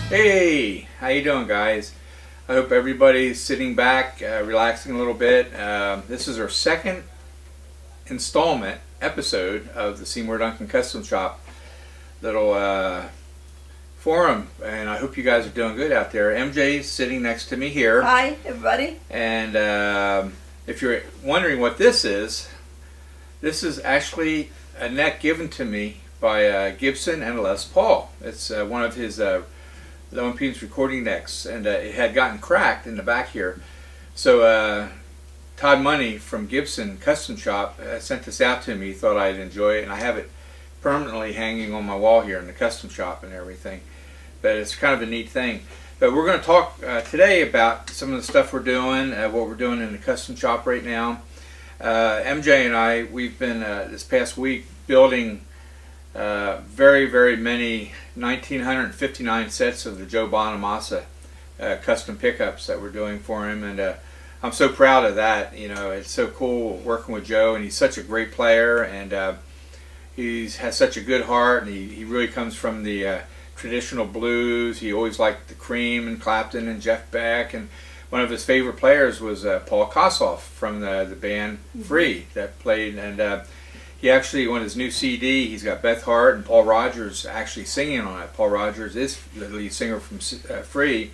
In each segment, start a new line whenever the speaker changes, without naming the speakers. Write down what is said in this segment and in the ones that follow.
Hey, how you doing, guys? I hope everybody's sitting back, relaxing a little bit. This is our second installment episode of the Seymour Duncan Custom Shop little forum, and I hope you guys are doing good out there. MJ's sitting next to me here.
Hi, everybody.
And if you're wondering what this is actually a neck given to me by Gibson and Les Paul. It's one of his low impedance recording necks, and it had gotten cracked in the back here. So Todd Money from Gibson Custom Shop sent this out to me. He thought I'd enjoy it, and I have it permanently hanging on my wall here in the custom shop and everything. But it's kind of a neat thing. But we're going to talk today about some of the stuff we're doing, what we're doing in the custom shop right now. MJ and I, we've been this past week building very many 1959 sets of the Joe Bonamassa custom pickups that we're doing for him, and I'm so proud of that. You know, it's so cool working with Joe, and he's such a great player, and he has such a good heart, and he really comes from the traditional blues. He always liked the Cream and Clapton and Jeff Beck, and one of his favorite players was Paul Kossoff from the band Free that played, and he actually, on his new CD, he's got Beth Hart and Paul Rogers actually singing on it. Paul Rogers is the lead singer from Free,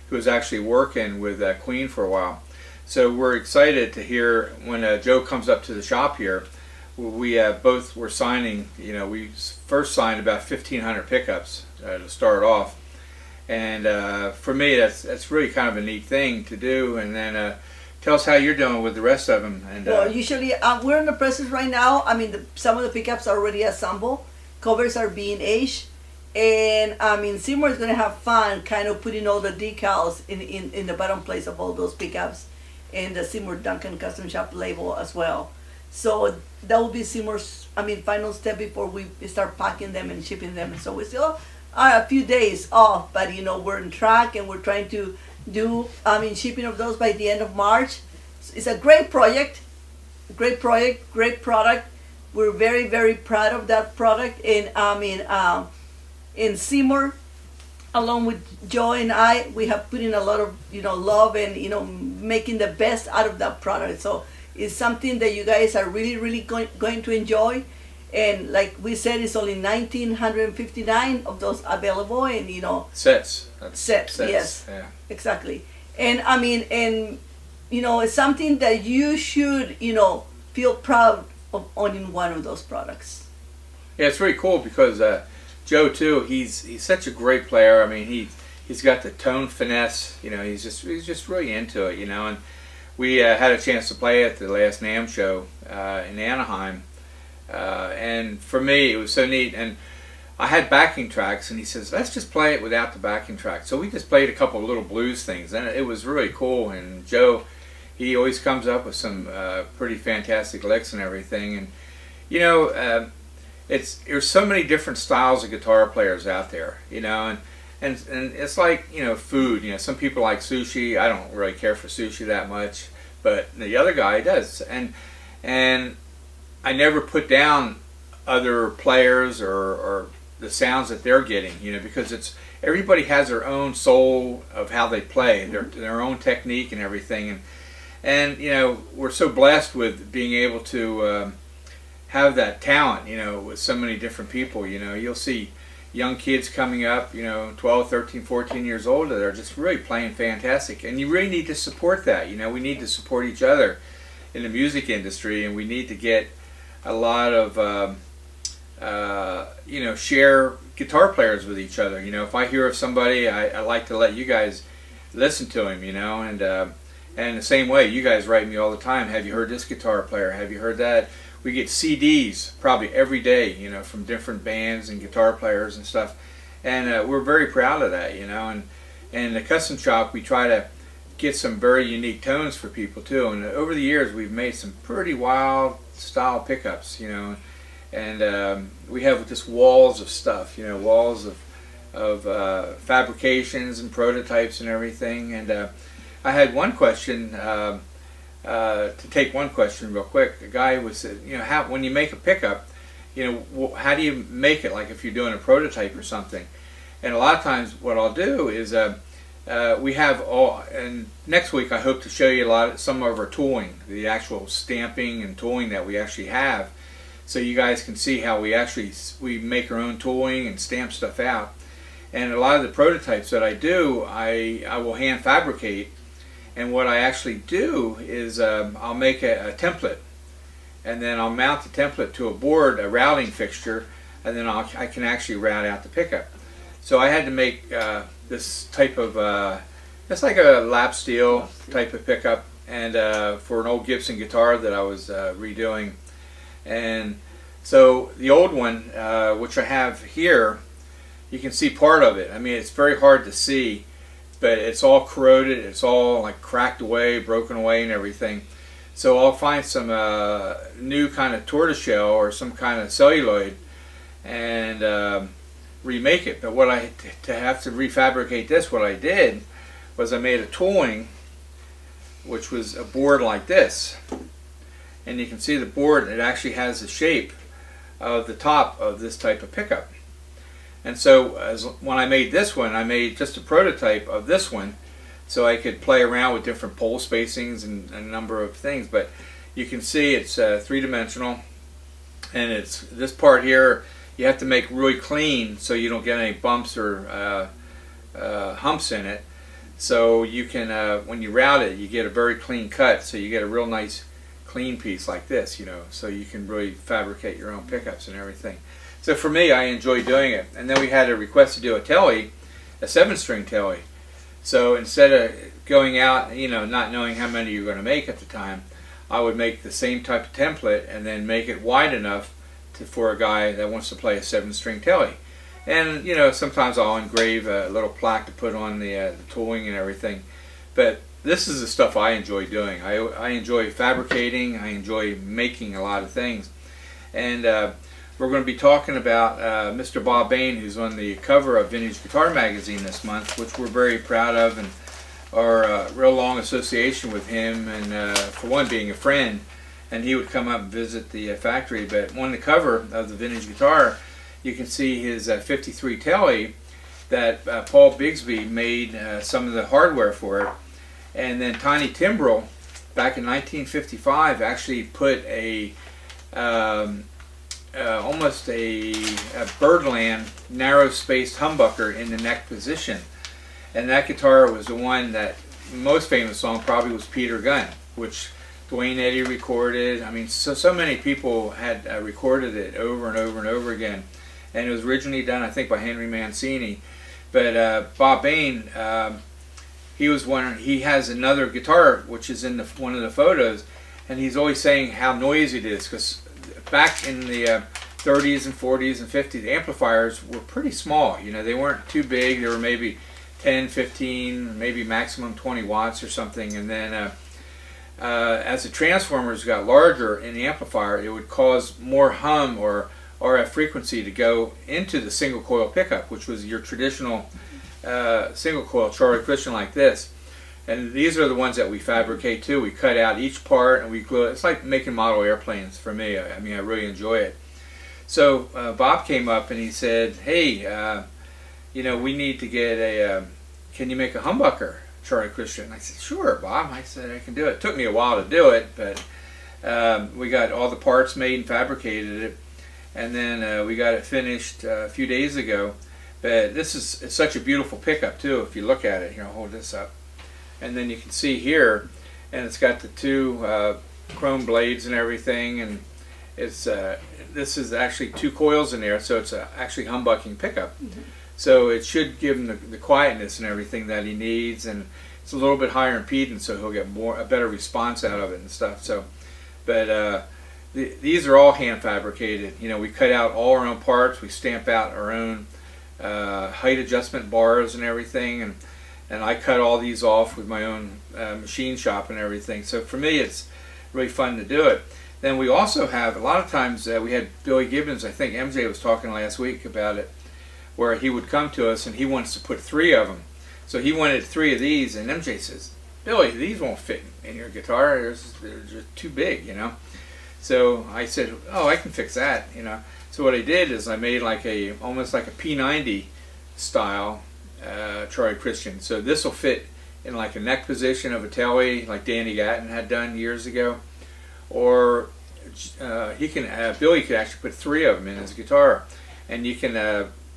who was actually working with Queen for a while. So we're excited to hear when Joe comes up to the shop here. We both were signing, you know, we first signed about 1,500 pickups to start off. And for me, that's really kind of a neat thing to do. And then tell us how you're doing with the rest of them. And
well, usually we're in the process right now. I mean, some of the pickups are already assembled. Covers are being aged. And I mean, Seymour is going to have fun kind of putting all the decals in the bottom place of all those pickups and the Seymour Duncan Custom Shop label as well. So that will be Seymour's, final step before we start packing them and shipping them. So we still are a few days off, but you know, we're on track and we're trying to do shipping of those by the end of March. It's a great project, great product. We're very proud of that product, and in Seymour, along with Joe and I, we have put in a lot of love and making the best out of that product. So it's something that you guys are really going to enjoy. And like we said, it's only 1,959 of those available, and
sets.
Sets, yes,
yeah.
Exactly. And it's something that you should feel proud of owning one of those products.
Yeah, it's really cool because Joe too. He's such a great player. I mean, he's got the tone finesse. He's just really into it. And we had a chance to play at the last NAMM show in Anaheim. And for me, it was so neat. And I had backing tracks, and he says, let's just play it without the backing track. So we just played a couple of little blues things, and it was really cool. And Joe, he always comes up with some pretty fantastic licks and everything. And there's so many different styles of guitar players out there, and it's like food. Some people like sushi. I don't really care for sushi that much, but the other guy does. And I never put down other players or the sounds that they're getting, because everybody has their own soul of how they play, their own technique and everything, and we're so blessed with being able to have that talent, with so many different people. You'll see young kids coming up, 12, 13, 14 years old, that are just really playing fantastic, and you really need to support that. We need to support each other in the music industry, and we need to get a lot of share guitar players with each other. If I hear of somebody, I like to let you guys listen to him, and the same way, you guys write me all the time, have you heard this guitar player, have you heard that? We get CDs probably every day, from different bands and guitar players and stuff, and we're very proud of that, and the custom shop, we try to get some very unique tones for people too, and over the years we've made some pretty wild style pickups, and we have just walls of stuff, walls of fabrications and prototypes and everything. And I had one question, to take one question real quick. A guy was, when you make a pickup, how do you make it, like if you're doing a prototype or something? And a lot of times what I'll do is we have all, and next week I hope to show you some of our tooling, the actual stamping and tooling that we actually have, so you guys can see how we make our own tooling and stamp stuff out. And a lot of the prototypes that I do, I will hand fabricate. And what I actually do is I'll make a template, and then I'll mount the template to a board, a routing fixture, and then I can actually route out the pickup. So I had to make this type of, it's like a lap steel type of pickup, and for an old Gibson guitar that I was redoing. And so the old one, which I have here, you can see part of it. I mean, it's very hard to see, but it's all corroded, it's all like cracked away, broken away and everything. So I'll find some new kind of tortoiseshell or some kind of celluloid and remake it. But to have to refabricate this, what I did was I made a tooling, which was a board like this. And you can see the board, it actually has the shape of the top of this type of pickup. And so when I made this one, I made just a prototype of this one so I could play around with different pole spacings and a number of things. But you can see it's three-dimensional, and it's this part here you have to make really clean so you don't get any bumps or humps in it. So you can, when you route it, you get a very clean cut, so you get a real nice clean piece like this, you know, so you can really fabricate your own pickups and everything. So for me, I enjoy doing it. And then we had a request to do a telly, a 7-string telly. So instead of going out, you know, not knowing how many you're going to make at the time, I would make the same type of template and then make it wide enough for a guy that wants to play a 7-string telly. And, you know, sometimes I'll engrave a little plaque to put on the tooling and everything. But this is the stuff I enjoy doing. I enjoy fabricating. I enjoy making a lot of things. And we're going to be talking about Mr. Bob Bain, who's on the cover of Vintage Guitar Magazine this month, which we're very proud of, and our real long association with him, and for one, being a friend. And he would come up and visit the factory. But on the cover of the Vintage Guitar, you can see his 53 telly that Paul Bigsby made some of the hardware for it. And then Tiny Timbrel, back in 1955, actually put almost a Birdland narrow-spaced humbucker in the neck position. And that guitar was the one that, most famous song probably was Peter Gunn, which Dwayne Eddy recorded. I mean, so many people had recorded it over and over and over again. And it was originally done, I think, by Henry Mancini. But Bob Bain, he has another guitar, which is in one of the photos, and he's always saying how noisy it is, because back in the 30s and 40s and 50s, amplifiers were pretty small. You know, they weren't too big. They were maybe 10, 15, maybe maximum 20 watts or something. And then as the transformers got larger in the amplifier, it would cause more hum or RF frequency to go into the single coil pickup, which was your traditional single coil Charlie Christian like this. And these are the ones that we fabricate too. We cut out each part and we glue it. It's like making model airplanes for me. I mean, I really enjoy it. So Bob came up and he said, hey, you know, we need to get can you make a humbucker, Charlie Christian? I said, sure, Bob. I said, I can do it. It took me a while to do it, but we got all the parts made and fabricated it. And then we got it finished a few days ago. But it's such a beautiful pickup too. If you look at it, here, I'll hold this up. And then you can see here, and it's got the two chrome blades and everything, and it's this is actually two coils in there, so it's actually humbucking pickup. Mm-hmm. So it should give him the quietness and everything that he needs, and it's a little bit higher impedance, so he'll get a better response out of it and stuff. So, but these are all hand fabricated. You know, we cut out all our own parts. We stamp out our own height adjustment bars and everything, and I cut all these off with my own machine shop and everything. So for me, it's really fun to do it. Then we also have, a lot of times, we had Billy Gibbons, I think MJ was talking last week about it, where he would come to us and he wants to put 3 of them. So he wanted 3 of these, and MJ says, Billy, these won't fit in your guitar. They're just too big, you know. So I said, oh, I can fix that, you know. So what I did is I made like almost like a P90 style Troy Christian. So this will fit in like a neck position of a telly, like Danny Gatton had done years ago, or Billy could actually put 3 of them in his guitar, and you can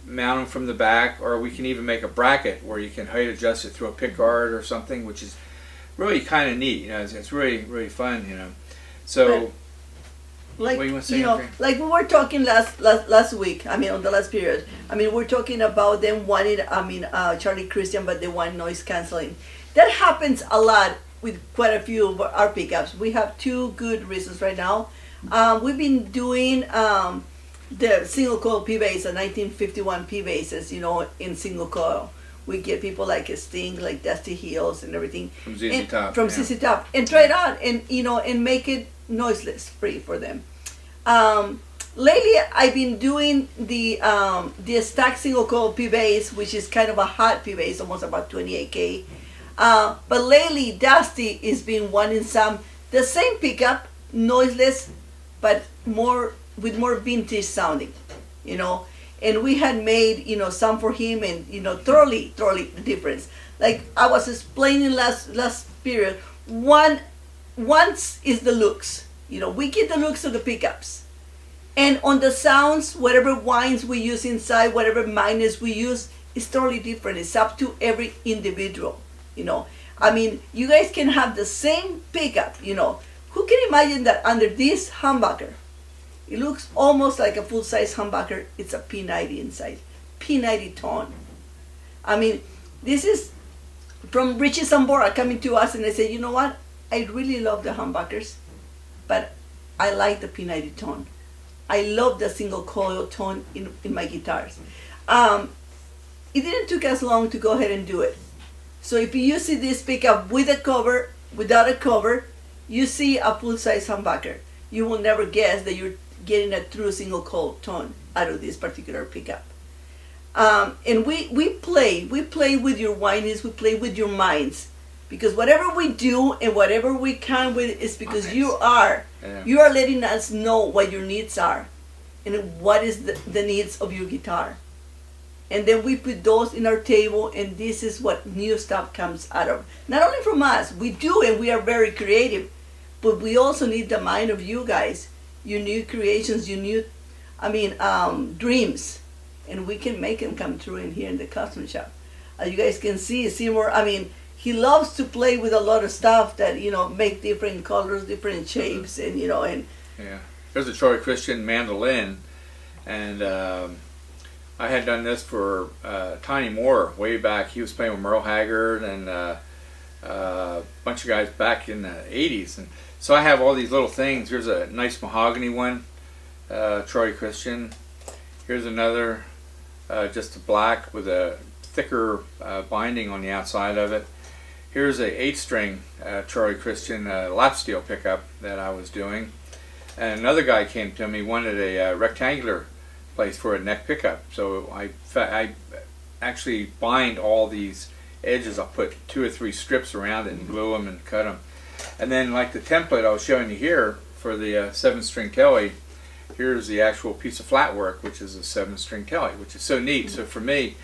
mount them from the back, or we can even make a bracket where you can height adjust it through a pickguard or something, which is really kind of neat. It's really fun. So.
Like,
what do you want to say,
like we were talking last week, on the last period. We're talking about them wanting, Charlie Christian, but they want noise canceling. That happens a lot with quite a few of our pickups. We have 2 good reasons right now. We've been doing the single coil P bass, the 1951 P basses, in single coil. We get people like Sting, like Dusty Hills and everything.
From ZZ Top.
From ZZ Top. And try it out and, and make it noiseless, free for them. Lately, I've been doing the stack single coil P bass, which is kind of a hot P bass, almost about 28K. But lately, Dusty has been wanting the same pickup, noiseless, but with more vintage sounding, And we had made, some for him, and thoroughly the difference. Like I was explaining last period, once is the looks. We get the looks of the pickups. And on the sounds, whatever winds we use inside, whatever minors we use, is totally different. It's up to every individual, You guys can have the same pickup, Who can imagine that under this humbucker, it looks almost like a full-size humbucker, it's a P90 inside, P90 tone. This is from Richie Sambora coming to us, and they say, you know what? I really love the humbuckers, but I like the P90 tone. I love the single coil tone in my guitars. It didn't take us long to go ahead and do it. So if you see this pickup with a cover, without a cover, you see a full-size humbucker. You will never guess that you're getting a true single coil tone out of this particular pickup. And we play with your whinings, we play with your minds. Because whatever we do and whatever we come with is because you are letting us know what your needs are and what is the needs of your guitar. And then we put those in our table, and this is what new stuff comes out of. Not only from us, we do, and we are very creative, but we also need the mind of you guys, your new creations, your new, dreams, and we can make them come true in here in the custom shop. As you guys can see, Seymour, he loves to play with a lot of stuff that, make different colors, different shapes, and, and...
Yeah. There's a Troy Christian mandolin, and I had done this for Tiny Moore way back. He was playing with Merle Haggard and a bunch of guys back in the 80s. And so I have all these little things. Here's a nice mahogany one, Troy Christian. Here's another, just a black with a thicker binding on the outside of it. Here's a 8-string Troy Christian lap steel pickup that I was doing. And another guy came to me, wanted a rectangular place for a neck pickup. So I actually bind all these edges. I'll put 2 or 3 strips around it and glue them and cut them. And then like the template I was showing you here for the 7-string telly, here's the actual piece of flat work, which is a 7-string telly, which is so neat. So for me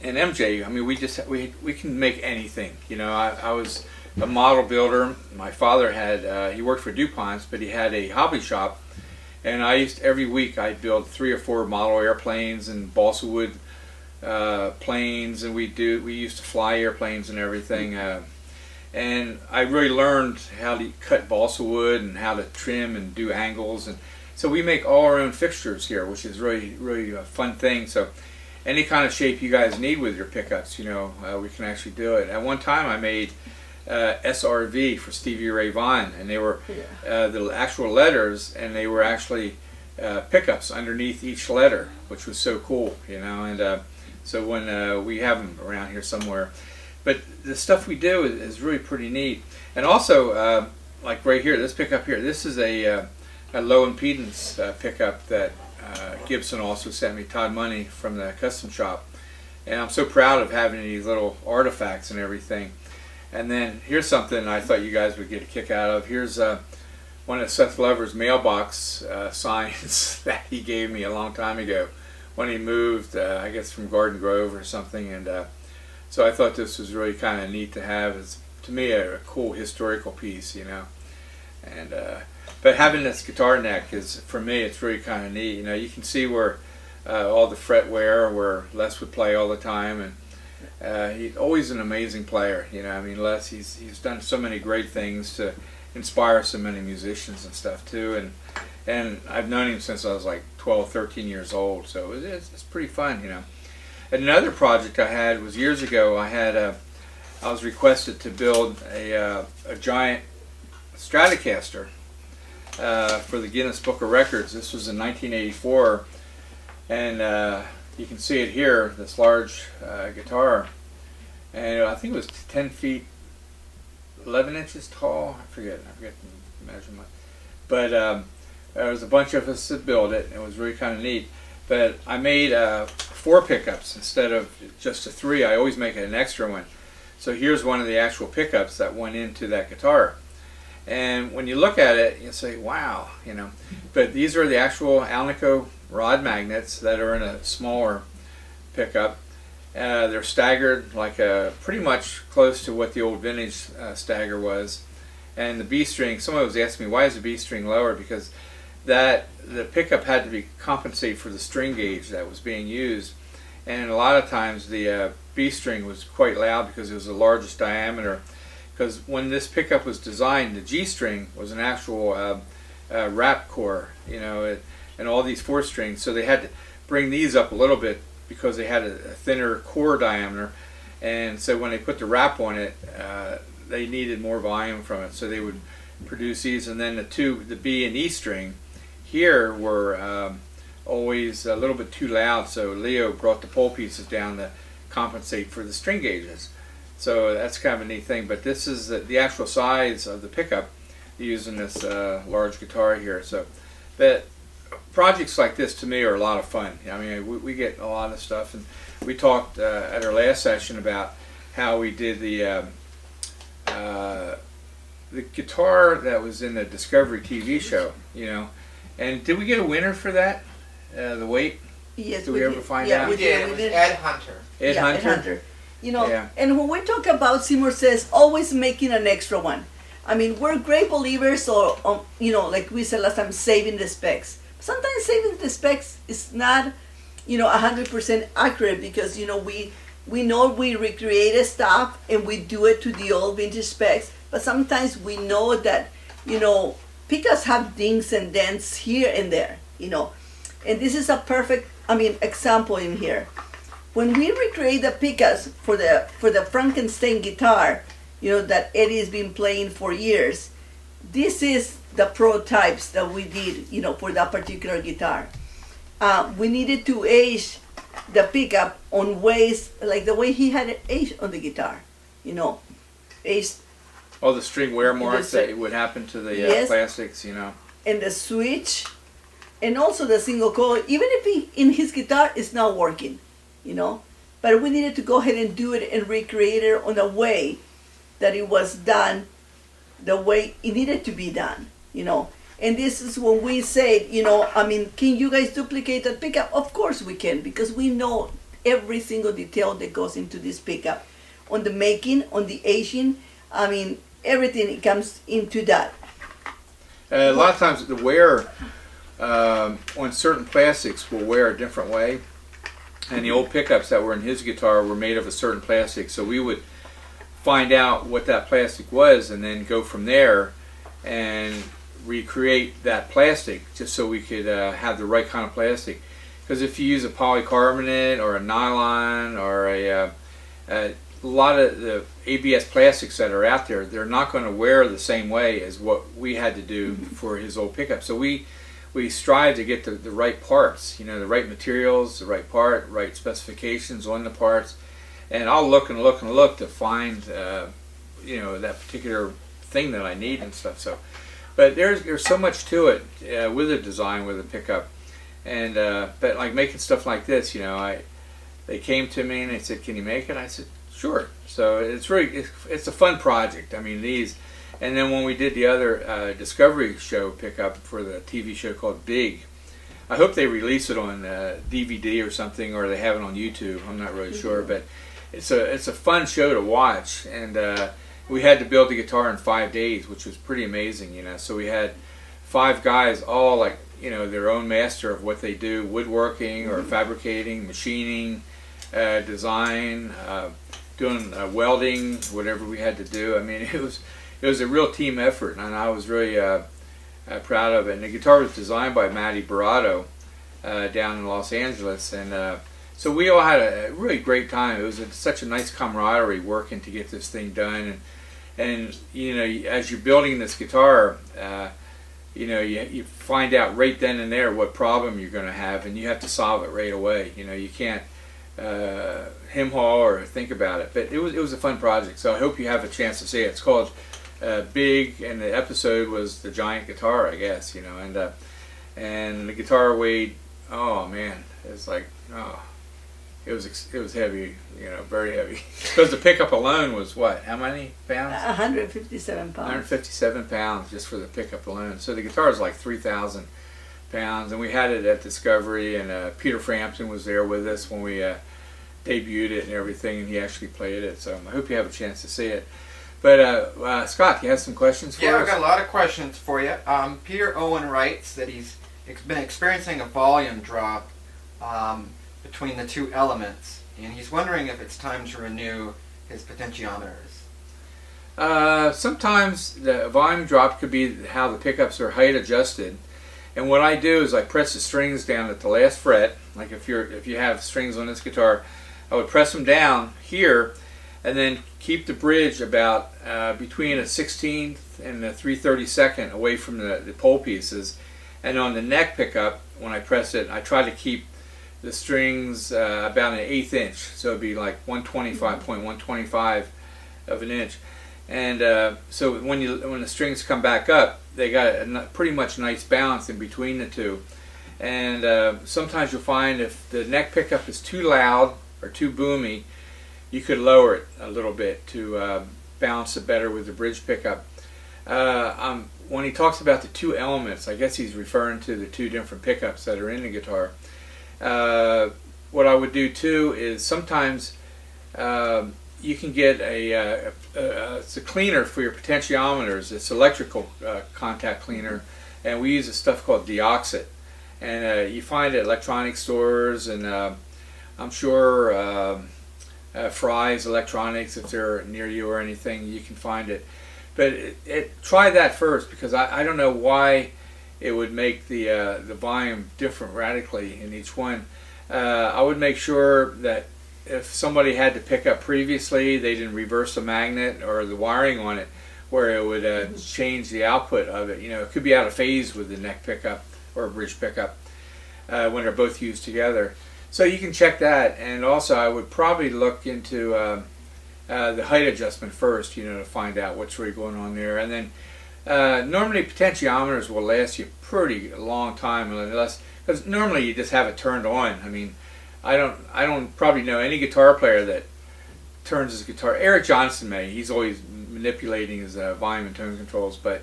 and MJ, we can make anything. I was a model builder. My father had, he worked for DuPont's, but he had a hobby shop. And every week I'd build 3 or 4 model airplanes and balsa wood planes, and we used to fly airplanes and everything. And I really learned how to cut balsa wood and how to trim and do angles. And so we make all our own fixtures here, which is really a fun thing. So any kind of shape you guys need with your pickups, we can actually do it. At one time I made SRV for Stevie Ray Vaughan, and they were the actual letters, and they were actually pickups underneath each letter, which was so cool, and so when we have them around here somewhere. But the stuff we do is really pretty neat. And also, like right here, this pickup here, this is a low impedance pickup that Gibson also sent me, Todd Money, from the custom shop. And I'm so proud of having these little artifacts and everything. And then here's something I thought you guys would get a kick out of. Here's one of Seth Lover's mailbox signs that he gave me a long time ago when he moved, I guess from Garden Grove or something, and so I thought this was really kind of neat to have. It's to me a cool historical piece, you know. And but having this guitar neck is, for me, it's really kind of neat. You know, you can see where all the fret wear, where Les would play all the time, and he's always an amazing player. You know, I mean, Les, he's done so many great things to inspire so many musicians and stuff too. And I've known him since I was like 12, 13 years old, so it's pretty fun, you know. And another project I had was years ago. I was requested to build a giant Stratocaster for the Guinness Book of Records. This was in 1984, and you can see it here, this large guitar, and I think it was 10 feet 11 inches tall. I forget the measurement, but there was a bunch of us that built it, and it was really kind of neat. But I made 4 pickups instead of just a 3. I always make it an extra one. So here's one of the actual pickups that went into that guitar. And when you look at it, you say, wow, you know. But these are the actual Alnico rod magnets that are in a smaller pickup. They're staggered like pretty much close to what the old vintage stagger was. And the B string, someone was asking me, why is the B string lower? Because the pickup had to be compensated for the string gauge that was being used. And a lot of times the B string was quite loud because it was the largest diameter. Because when this pickup was designed, the G string was an actual wrap core, you know, and all these 4 strings. So they had to bring these up a little bit because they had a thinner core diameter. And so when they put the wrap on it, they needed more volume from it. So they would produce these. And then the B and E string here were always a little bit too loud. So Leo brought the pole pieces down to compensate for the string gauges. So that's kind of a neat thing. But this is the actual size of the pickup using this large guitar here. So, but projects like this to me are a lot of fun. I mean, we get a lot of stuff, and we talked at our last session about how we did the guitar that was in the Discovery TV show, you know. And did we get a winner for that? The weight?
Yes,
Did
we
we ever
did.
find
Yeah,
out?
we did.
It
We
was
did.
Ed Hunter.
Ed Hunter?
Ed Hunter. You know,
Yeah.
and when we talk about Seymour says, always making an extra one. I mean, we're great believers, or you know, like we said last time, saving the specs. Sometimes saving the specs is not, you know, 100% accurate, because you know we know we recreate stuff and we do it to the old vintage specs, but sometimes we know that, you know, pickups have dings and dents here and there, you know, and this is a perfect, example in here. When we recreate the pickups for the Frankenstein guitar, you know, that Eddie's been playing for years, this is the prototypes that we did, you know, for that particular guitar. We needed to age the pickup on ways like the way he had it aged on the guitar, you know, aged.
All the string wear marks
The-
that would happen to the
Yes.
plastics, you know.
And the switch, and also the single coil, even if in his guitar it's not working, you know. But we needed to go ahead and do it and recreate it on a way that it was done the way it needed to be done, you know. And this is when we said, you know, can you guys duplicate that pickup? Of course we can, because we know every single detail that goes into this pickup. On the making, on the aging, everything comes into that.
A lot of times the wear on certain plastics will wear a different way. And the old pickups that were in his guitar were made of a certain plastic. So we would find out what that plastic was and then go from there and recreate that plastic just so we could have the right kind of plastic. Because if you use a polycarbonate or a nylon or a lot of the ABS plastics that are out there, they're not going to wear the same way as what we had to do for his old pickup. So we strive to get the right parts, you know, the right materials, the right part, right specifications on the parts. And I'll look and look and look to find, you know, that particular thing that I need and stuff. So, but there's so much to it with the design, with the pickup. And but like making stuff like this, you know, they came to me and they said, "Can you make it?" I said, "Sure." So it's a fun project. I mean, these. And then when we did the other Discovery show pickup for the TV show called Big, I hope they release it on DVD or something, or they have it on YouTube. I'm not really sure, but it's a fun show to watch. And we had to build the guitar in 5 days, which was pretty amazing, you know. So we had 5 guys, all like, you know, their own master of what they do: woodworking or fabricating, machining, design, doing welding, whatever we had to do. I mean, it was a real team effort, and I was really proud of it. And the guitar was designed by Matty Barato down in Los Angeles, and so we all had a really great time. It was such a nice camaraderie working to get this thing done. And you know, as you're building this guitar, you know, you find out right then and there what problem you're going to have, and you have to solve it right away. You know, you can't hem-haw or think about it. But it was a fun project, so I hope you have a chance to see it. It's called Big, and the episode was the giant guitar, I guess, you know, and the guitar weighed, oh man, it's like, oh, it was heavy, you know, very heavy, because the pickup alone was what, how many pounds?
157 pounds.
157 pounds just for the pickup alone. So the guitar is like 3,000 pounds, and we had it at Discovery, and Peter Frampton was there with us when we debuted it and everything, and he actually played it. So I hope you have a chance to see it. But Scott, you have some questions for us?
Yeah, I've got a lot of questions for you. Peter Owen writes that he's been experiencing a volume drop between the 2 elements, and he's wondering if it's time to renew his potentiometers.
Sometimes the volume drop could be how the pickups are height adjusted, and what I do is I press the strings down at the last fret. Like if you have strings on this guitar, I would press them down here, and then keep the bridge about between a 16th and a 3/32 away from the pole pieces. And on the neck pickup, when I press it, I try to keep the strings about an 1/8 inch, so it'd be like 125 of an inch. And so when the strings come back up, they got a pretty much nice balance in between the two. And sometimes you'll find if the neck pickup is too loud or too boomy, you could lower it a little bit to balance it better with the bridge pickup. When he talks about the 2 elements, I guess he's referring to the 2 different pickups that are in the guitar. What I would do too is sometimes you can get it's a cleaner for your potentiometers. It's electrical contact cleaner, and we use a stuff called Deoxit. And you find it at electronic stores, and I'm sure Fry's Electronics, if they're near you or anything, you can find it. But try that first, because I don't know why it would make the volume different radically in each one. I would make sure that if somebody had to pick up previously, they didn't reverse the magnet or the wiring on it, where it would change the output of it. You know, it could be out of phase with the neck pickup or a bridge pickup when they're both used together. So you can check that, and also I would probably look into the height adjustment first, you know, to find out what's really going on there. And then normally potentiometers will last you pretty long time, unless, because normally you just have it turned on. I mean, I don't probably know any guitar player that turns his guitar. Eric Johnson may. He's always manipulating his volume and tone controls, but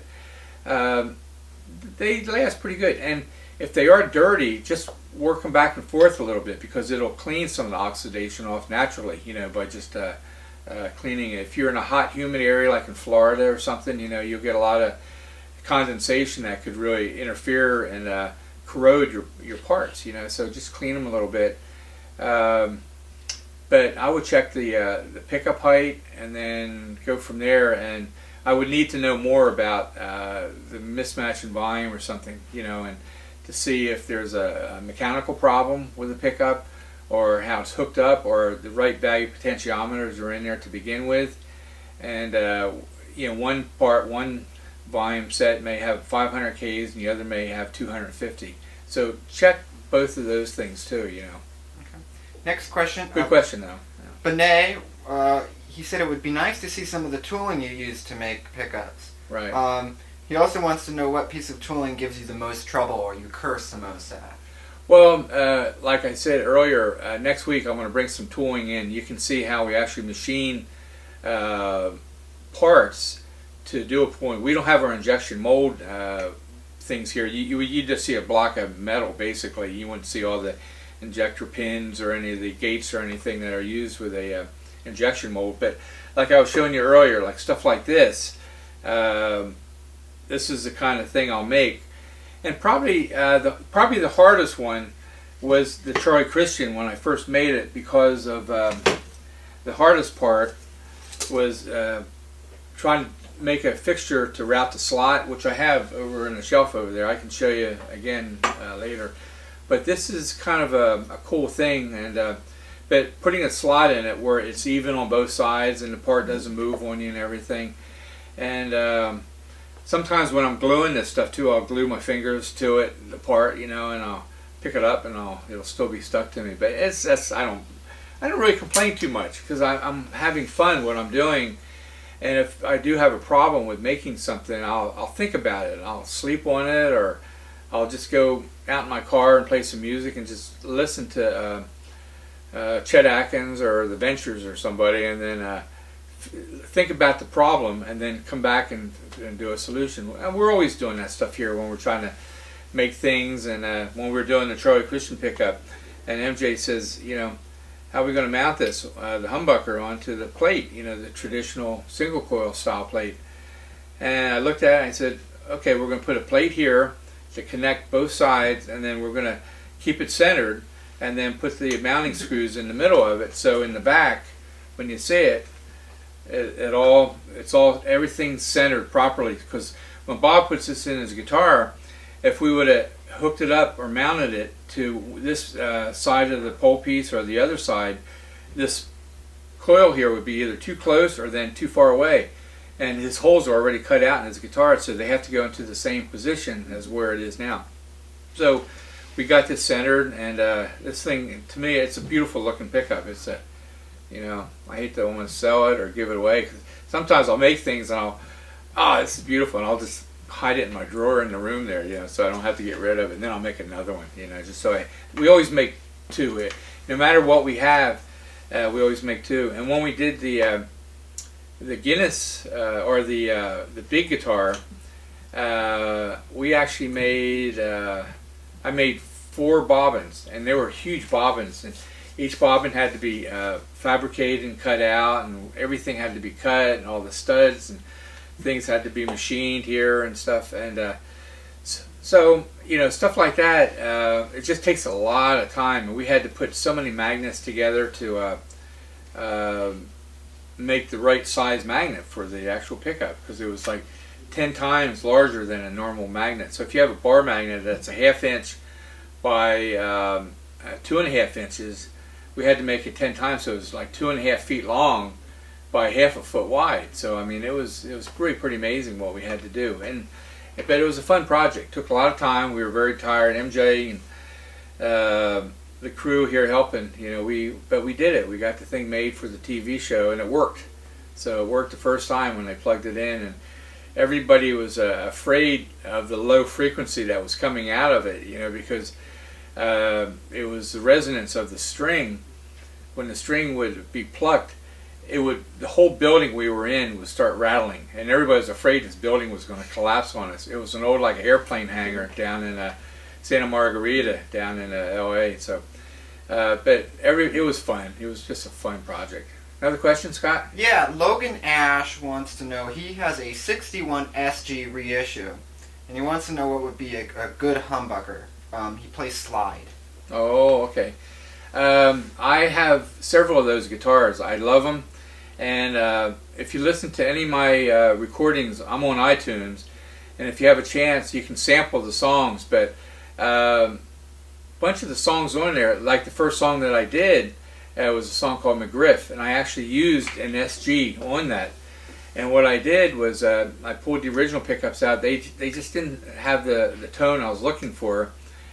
they last pretty good. And if they are dirty, just work them back and forth a little bit, because it'll clean some of the oxidation off naturally, you know, by just cleaning it. If you're in a hot, humid area like in Florida or something, you know, you'll get a lot of condensation that could really interfere and corrode your parts, you know, so just clean them a little bit. But I would check the pickup height and then go from there, and I would need to know more about the mismatch in volume or something, you know, and to see if there's a mechanical problem with the pickup, or how it's hooked up, or the right value potentiometers are in there to begin with. And you know, one volume set may have 500 Ks and the other may have 250. So check both of those things too, you know.
Okay. Next question.
Good question though.
Benet, he said it would be nice to see some of the tooling you use to make pickups.
Right.
He also wants to know what piece of tooling gives you the most trouble, or you curse the most at.
Well, like I said earlier, next week I'm going to bring some tooling in. You can see how we actually machine parts to do a point. We don't have our injection mold things here. You just see a block of metal basically. You wouldn't see all the injector pins or any of the gates or anything that are used with a injection mold. But like I was showing you earlier, like stuff like this, this is the kind of thing I'll make. And probably the hardest one was the Charlie Christian when I first made it, because of the hardest part was trying to make a fixture to route the slot, which I have over in the shelf over there. I can show you again later. But this is kind of a cool thing, and but putting a slot in it where it's even on both sides and the part doesn't move on you and everything. And sometimes when I'm gluing this stuff too, I'll glue my fingers to it, the part, you know, and I'll pick it up and it'll still be stuck to me. But I don't really complain too much, because I'm having fun what I'm doing. And if I do have a problem with making something, I'll think about it. I'll sleep on it, or I'll just go out in my car and play some music and just listen to Chet Atkins or the Ventures or somebody, and then think about the problem, and then come back and do a solution. And we're always doing that stuff here when we're trying to make things. And when we're doing the Charlie Christian pickup, and MJ says, you know, how are we going to mount this, the humbucker, onto the plate, you know, the traditional single coil style plate. And I looked at it and I said, okay, we're going to put a plate here to connect both sides, and then we're going to keep it centered, and then put the mounting screws in the middle of it. So in the back, when you see it, everything's centered properly. Because when Bob puts this in his guitar, if we would have hooked it up or mounted it to this side of the pole piece or the other side, this coil here would be either too close or then too far away. And his holes are already cut out in his guitar, so they have to go into the same position as where it is now. So we got this centered, and this thing, to me, it's a beautiful looking pickup. It's a, you know, I hate to almost sell it or give it away, 'cause sometimes I'll make things and this is beautiful, and I'll just hide it in my drawer in the room there, you know, so I don't have to get rid of it. And then I'll make another one, you know, just so we always make two. No matter what we have, we always make two. And when we did the Guinness or the big guitar, we actually made I made 4 bobbins, and they were huge bobbins, and each bobbin had to be fabricated and cut out, and everything had to be cut, and all the studs and things had to be machined here and stuff. And so, you know, stuff like that, it just takes a lot of time, and we had to put so many magnets together to make the right size magnet for the actual pickup, because it was like 10 times larger than a normal magnet. So if you have a bar magnet that's a 1/2 inch by 2.5 inches, we had to make it 10 times, so it was like 2.5 feet long by 1/2 foot wide. So I mean, it was pretty amazing what we had to do. But it was a fun project. Took a lot of time. We were very tired. MJ and the crew here helping, you know, but we did it. We got the thing made for the TV show, and it worked. So it worked the first time when they plugged it in, and everybody was afraid of the low frequency that was coming out of it, you know, because it was the resonance of the string. When the string would be plucked, the whole building we were in would start rattling, and everybody was afraid this building was going to collapse on us. It was an old, like, airplane hangar down in Santa Margarita down in LA. So but it was fun. It was just a fun project. Another question, Scott?
Yeah, Logan Ash wants to know, he has a 61 SG reissue, and he wants to know what would be a good humbucker. He plays slide.
Oh, okay. I have several of those guitars. I love them. And if you listen to any of my recordings, I'm on iTunes, and if you have a chance, you can sample the songs. But a bunch of the songs on there, like the first song that I did, was a song called McGriff, and I actually used an SG on that. And what I did was I pulled the original pickups out. They just didn't have the tone I was looking for.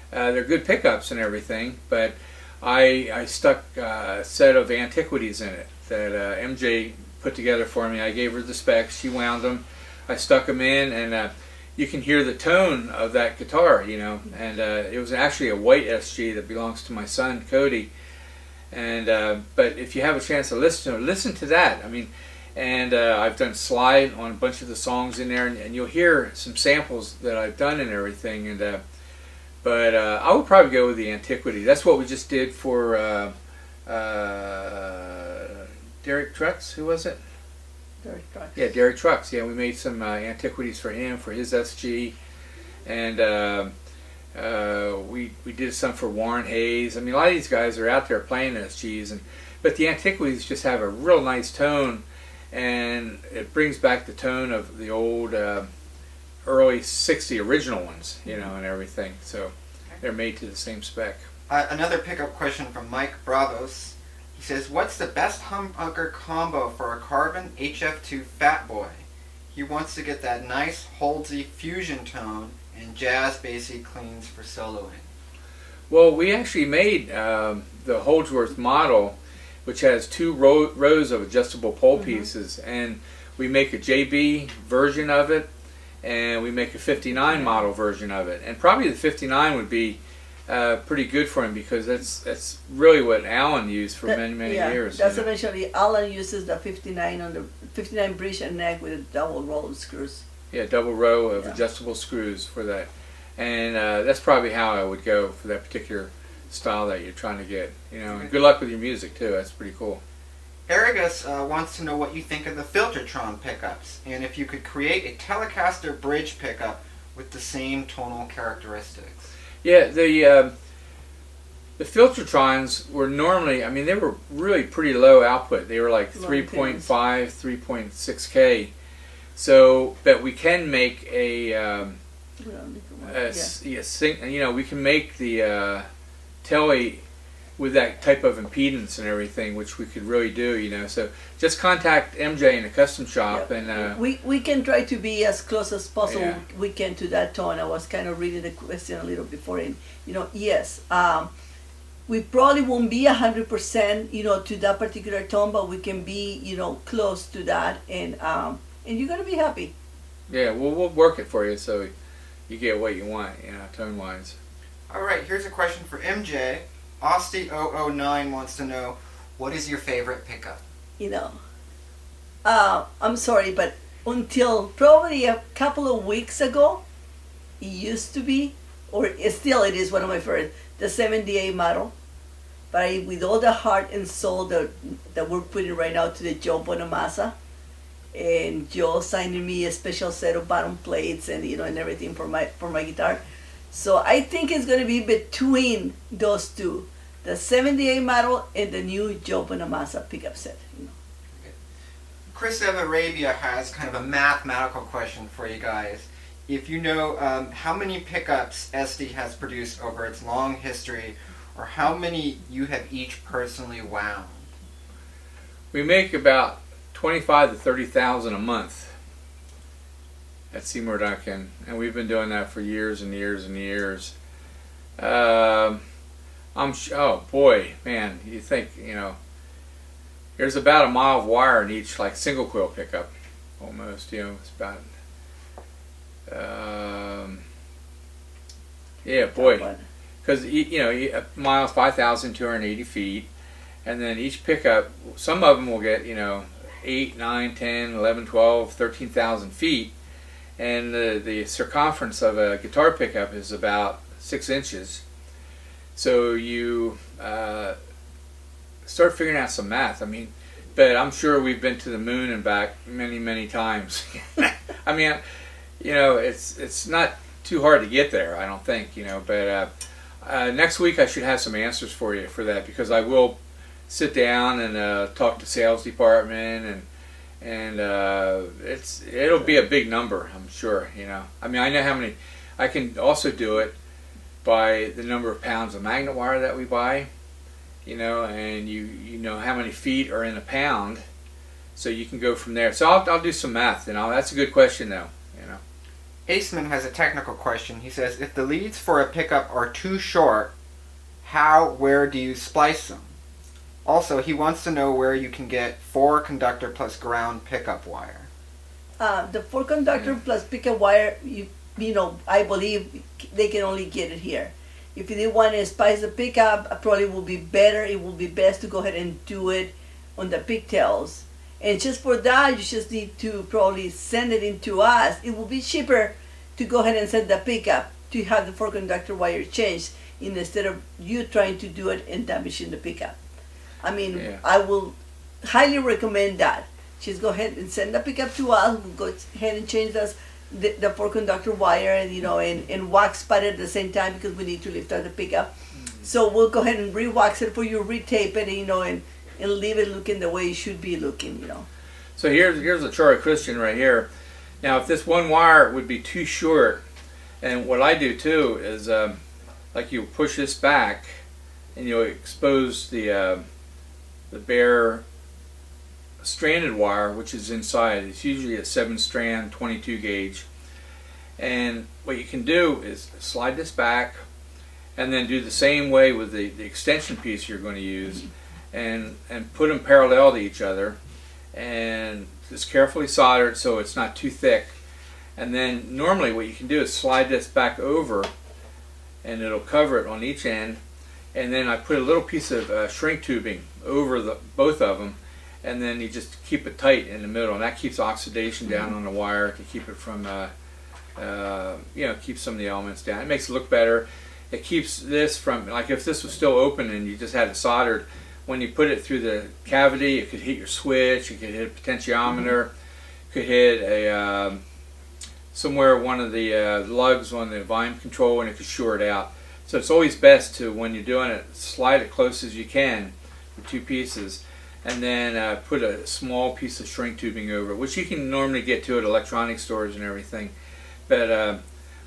They're good pickups and everything, but I stuck a set of antiquities in it that MJ put together for me. I gave her the specs. She wound them. I stuck them in, and you can hear the tone of that guitar, you know. And it was actually a white SG that belongs to my son Cody. And but if you have a chance to listen to that, I mean, And I've done slide on a bunch of the songs in there, and you'll hear some samples that I've done and everything. And but I would probably go with the Antiquity. That's what we just did for Derek Trucks. Who was it?
Derek Trucks.
Yeah, Derek Trucks. Yeah, we made some Antiquities for him for his SG, and we did some for Warren Hayes. I mean, a lot of these guys are out there playing SGs, but the Antiquities just have a real nice tone, and it brings back the tone of the old early '60 original ones, you know, and everything. So they're made to the same spec.
Another pickup question from Mike Bravos. He says, "What's the best humbucker combo for a Carbon HF2 Fat Boy? He wants to get that nice Holdsy fusion tone and jazz bassy cleans for soloing."
Well, we actually made the Holdsworth model, which has two rows of adjustable pole pieces, and we make a JB version of it, and we make a 59 model version of it, and probably the 59 would be pretty good for him, because that's really what Alan used for many years.
That's eventually Alan uses the 59 on the 59 bridge and neck with a double roll of screws.
Yeah, double row of adjustable screws for that, and that's probably how I would go for that particular style that you're trying to get. You know, and good luck with your music too. That's pretty cool.
Aragus wants to know what you think of the Filtertron pickups, and if you could create a Telecaster bridge pickup with the same tonal characteristics.
Yeah, the Filtertrons were normally, I mean, they were really pretty low output. They were like 3.5, 3.6K. So, but we can make we can make the Tele with that type of impedance and everything, which we could really do, you know. So just contact MJ in a custom shop, and
we can try to be as close as possible. We can to that tone. I was kind of reading the question a little before, and you know, yes, we probably won't be 100%, you know, to that particular tone, but we can be, you know, close to that, and you're gonna be happy.
Yeah, we'll work it for you so you get what you want, you know, tone wise.
All right, here's a question for MJ. Austy009 wants to know, what is your favorite pickup?
You know, I'm sorry, but until probably a couple of weeks ago, it used to be, or it is one of my favorites, the 78 model. But with all the heart and soul that we're putting right now to the Joe Bonamassa, and Joe signing me a special set of bottom plates and, you know, and everything for my guitar. So I think it's going to be between those two, the 78 model and the new Joe Bonamassa pickup set. You know.
Chris of Arabia has kind of a mathematical question for you guys. If you know how many pickups SD has produced over its long history, or how many you have each personally wound?
We make about 25 to 30,000 a month at Seymour Duncan, and we've been doing that for years and years and years. Oh boy, man, you think, you know, there's about a mile of wire in each, like, single coil pickup, almost, you know, it's about, yeah, boy, because, you know, a mile is 5,280 feet, and then each pickup, some of them will get, you know, 8, 9, 10, 11, 12, 13,000 feet. And the circumference of a guitar pickup is about 6 inches. So you start figuring out some math. I mean, but I'm sure we've been to the moon and back many, many times. I mean, you know, it's not too hard to get there, I don't think, you know. But next week I should have some answers for you for that, because I will sit down and talk to sales department, and it'll be a big number, I'm sure, you know. I mean, I know how many. I can also do it by the number of pounds of magnet wire that we buy, you know, and you know how many feet are in a pound, so you can go from there. So I'll do some math, you know. That's a good question, though, you know.
Aceman has a technical question. He says, if the leads for a pickup are too short, where do you splice them? Also, he wants to know where you can get 4 conductor plus ground pickup wire.
The 4 conductor plus pickup wire, you know, I believe they can only get it here. If they want to spice the pickup, probably will be better. It will be best to go ahead and do it on the pigtails, And just for that, you just need to probably send it in to us. It will be cheaper to go ahead and send the pickup to have the four conductor wire changed instead of you trying to do it and damaging the pickup. I mean,
Yeah.
I will highly recommend that. Just go ahead and send the pickup to us. We'll go ahead and change the four conductor wire, and and wax pad it at the same time because we need to lift out the pickup. So we'll go ahead and re-wax it for you, retape it, and leave it looking the way it should be looking.
So here's a Charlie Christian right here. Now, if this one wire would be too short, and what I do too is like you push this back, and you'll expose the bare stranded wire, which is inside. It's usually a 7-strand 22 gauge, and what you can do is slide this back and then do the same way with the extension piece you're going to use, and put them parallel to each other, and just carefully solder it so it's not too thick. And then normally what you can do is slide this back over, and it'll cover it on each end, and then I put a little piece of shrink tubing over both of them, and then you just keep it tight in the middle, and that keeps oxidation down on the wire to keep it from keep some of the elements down. It makes it look better. It keeps this from, like if this was still open and you just had it soldered, when you put it through the cavity, it could hit your switch, it could hit a potentiometer, could hit a somewhere one of the lugs on the volume control, and it could short out. So it's always best to, when you're doing it, slide it close as you can, the two pieces, and then put a small piece of shrink tubing over it, which you can normally get to at electronic stores and everything. But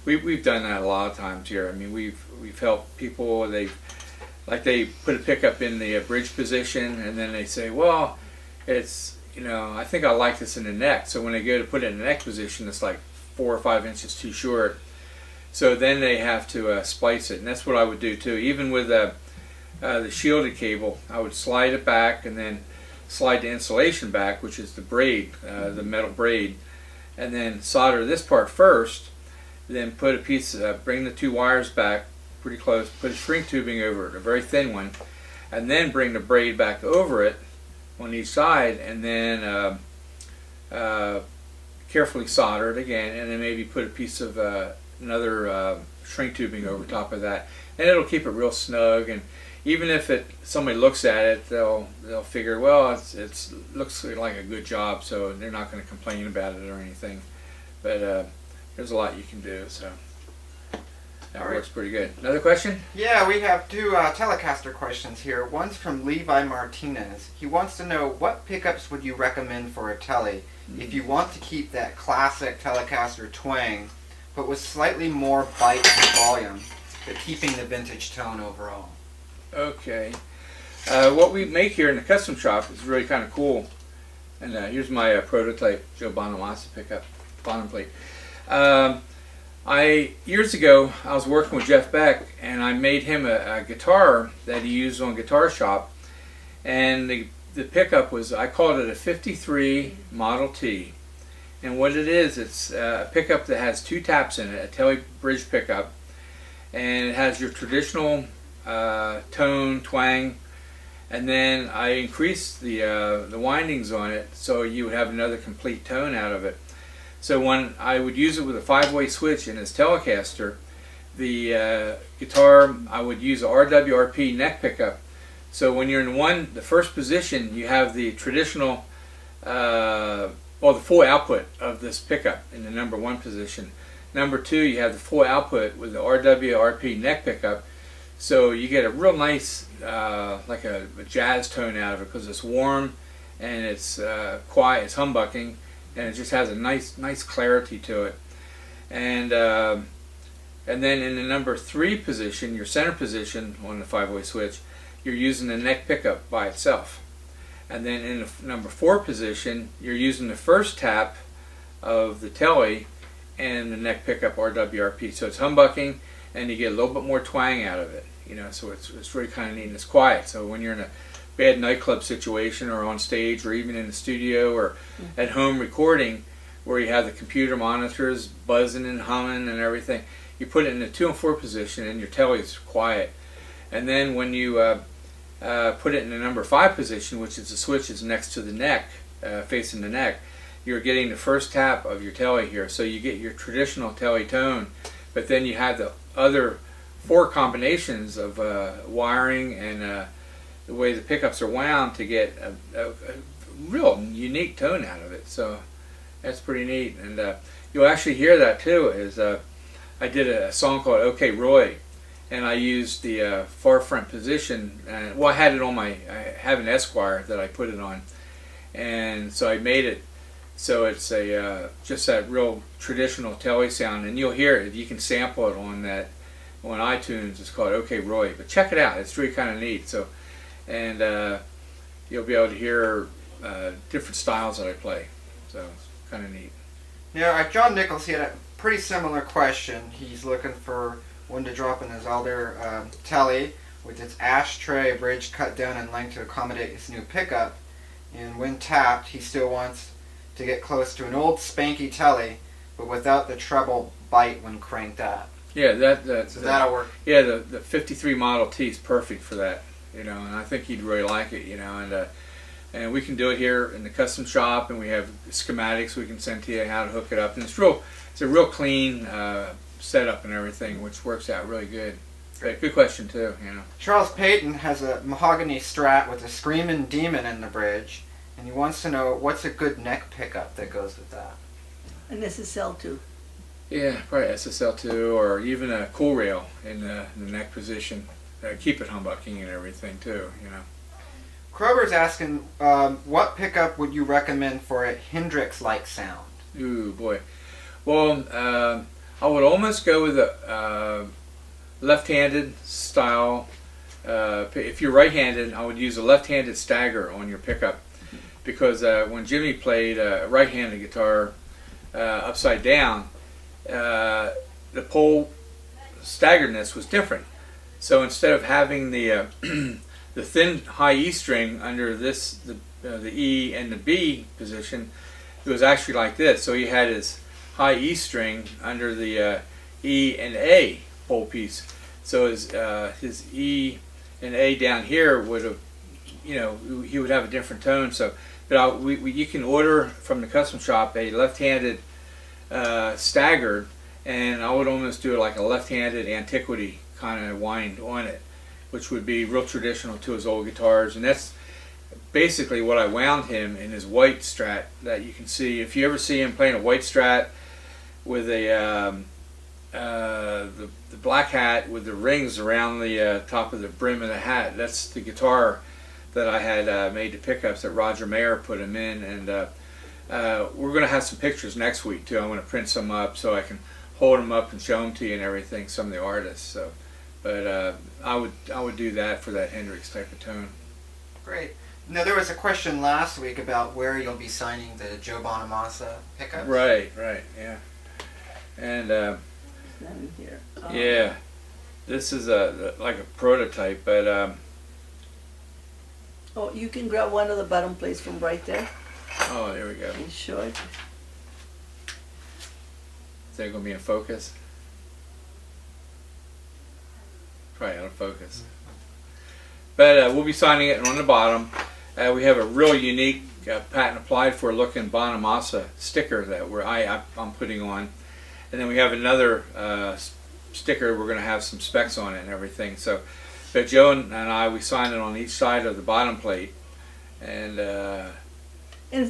we've done that a lot of times here. I mean, we've helped people. They put a pickup in the bridge position, and then they say, well, it's, I think I like this in the neck. So when they go to put it in the neck position, it's like 4 or 5 inches too short. So then they have to splice it, and that's what I would do too. Even with the shielded cable, I would slide it back and then slide the insulation back, which is the braid, the metal braid, and then solder this part first. Then put a piece, bring the two wires back pretty close, put a shrink tubing over it, a very thin one, and then bring the braid back over it on each side, and then carefully solder it again, and then maybe put a piece of another shrink tubing over top of that, and it'll keep it real snug. And even if somebody looks at it, they'll figure, well, it looks like a good job, so they're not going to complain about it or anything. But there's a lot you can do, so that works pretty good. Another question?
Yeah, we have two Telecaster questions here. One's from Levi Martinez. He wants to know, what pickups would you recommend for a Tele if you want to keep that classic Telecaster twang, but with slightly more bite and volume, but keeping the vintage tone overall?
Okay. What we make here in the custom shop is really kind of cool. And here's my prototype Joe Bonamassa pickup, bottom plate. Years ago, I was working with Jeff Beck, and I made him a guitar that he used on Guitar Shop. And the pickup was, I called it a 53 Model T. And what it is, it's a pickup that has 2 taps in it, a Tele bridge pickup. And it has your traditional tone, twang, and then I increased the windings on it so you would have another complete tone out of it. So when I would use it with a 5-way switch in his Telecaster, the guitar, I would use a RWRP neck pickup. So when you're in the first position, you have the traditional, the full output of this pickup in the number 1 position. Number 2, you have the full output with the RWRP neck pickup. So you get a real nice, like a jazz tone out of it, because it's warm and it's quiet, it's humbucking, and it just has a nice clarity to it. And then in the number 3 position, your center position on the 5-way switch, you're using the neck pickup by itself. And then in the number 4 position, you're using the first tap of the Tele and the neck pickup RWRP. So it's humbucking, and you get a little bit more twang out of it. So it's really kind of neat, and it's quiet. So when you're in a bad nightclub situation, or on stage, or even in the studio, or at home recording, where you have the computer monitors buzzing and humming and everything, you put it in the 2 and 4 position, and your Tele is quiet. And then when you put it in the number 5 position, which is the switch is next to the neck, facing the neck, you're getting the first tap of your telly here. So you get your traditional telly tone, but then you have the other 4 combinations of wiring and the way the pickups are wound to get a real unique tone out of it. So that's pretty neat. And you'll actually hear that too. Is I did a song called "Okay Roy," and I used the far front position. Well, I had it on I have an Esquire that I put it on, and so I made it so it's a just that real traditional telly sound. And you'll hear it. You can sample it on iTunes. It's called "Okay Roy," but check it out. It's really kind of neat. So, and you'll be able to hear different styles that I play. So it's kind of neat.
Now, John Nichols, he had a pretty similar question. He's looking for one to drop in his older telly with its ashtray bridge cut down in length to accommodate his new pickup. And when tapped, he still wants to get close to an old spanky telly, but without the treble bite when cranked up.
Yeah,
So that'll work.
Yeah, the 53 Model T is perfect for that, and I think he'd really like it, and we can do it here in the custom shop, and we have schematics we can send to you how to hook it up, and it's a real clean setup and everything, which works out really good. But good question too,
Charles Payton has a mahogany Strat with a screaming demon in the bridge, and he wants to know what's a good neck pickup that goes with that.
An SSL2.
Yeah, probably SSL2 or even a cool rail in the neck position. Keep it humbucking and everything too,
Krober's asking, what pickup would you recommend for a Hendrix-like sound?
Ooh, boy. Well, I would almost go with a left-handed style. If you're right-handed, I would use a left-handed stagger on your pickup, because when Jimmy played a right-handed guitar upside down, the pole staggeredness was different. So instead of having the the thin high E string under the E and the B position, it was actually like this. So he had his high E string under the E and A pole piece. So his E and A down here would have, he would have a different tone. So, but you can order from the custom shop a left-handed staggered, and I would almost do it like a left-handed antiquity kind of wind on it, which would be real traditional to his old guitars. And that's basically what I wound him in his white Strat that you can see. If you ever see him playing a white Strat with the black hat with the rings around the top of the brim of the hat, that's the guitar that I had made the pickups that Roger Mayer put him in. And we're going to have some pictures next week too. I'm going to print some up so I can hold them up and show them to you and everything, some of the artists. So, but I would do that for that Hendrix type of tone.
Great. Now, there was a question last week about where you'll be signing the Joe Bonamassa pickups.
Right, yeah. And
Here.
yeah, this is like a prototype, but
Oh, you can grab one of the bottom plates from right there
oh, there we go.
and show it.
Is that going to be in focus? Probably out of focus. But we'll be signing it on the bottom. We have a real unique patent applied for looking Bonamassa sticker that I'm putting on. And then we have another sticker. We're going to have some specs on it and everything. So, but Joe and I, we signed it on each side of the bottom plate. And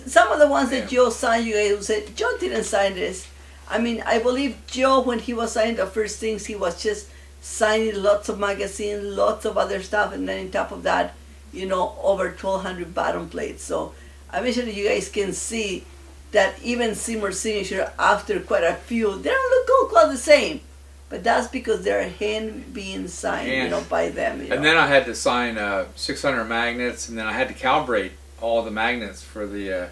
some of the ones that
Yeah.
Joe signed, you guys said, Joe didn't sign this. I mean, I believe Joe, when he was signing the first things, he was just signing lots of magazines, lots of other stuff, and then on top of that, over 1,200 bottom plates. So I make sure that you guys can see that even Seymour signature, after quite a few, they don't look all quite the same. But that's because they're hand being signed,
Hand.
by them.
And then I had to sign 600 magnets, and then I had to calibrate all the magnets for the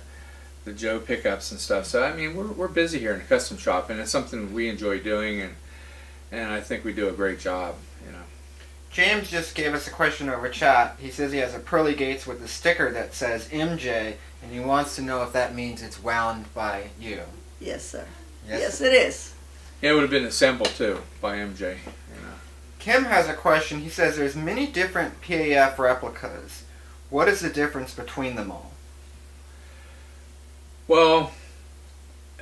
Joe pickups and stuff. So I mean, we're busy here in the custom shop, and it's something we enjoy doing, and I think we do a great job.
James just gave us a question over chat. He says he has a Pearly Gates with a sticker that says MJ, and he wants to know if that means it's wound by you.
Yes, sir.
Yes.
Yes, it is.
Yeah, it would have been assembled too by MJ.
Kim has a question. He says there's many different P.A.F. replicas. What is the difference between them all?
Well,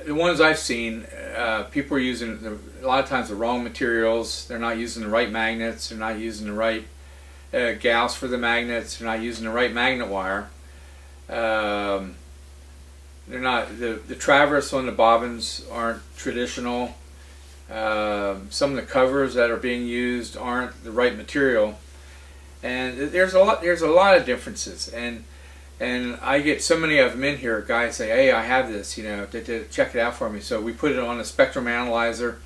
the ones I've seen, people are using a lot of times the wrong materials. They're not using the right magnets. They're not using the right gauss for the magnets. They're not using the right magnet wire. They're not the traverse on the bobbins aren't traditional. Some of the covers that are being used aren't the right material, and there's a lot of differences. And I get so many of them in here. Guys say, "Hey, I have this, to check it out for me." So we put it on a spectrum analyzer,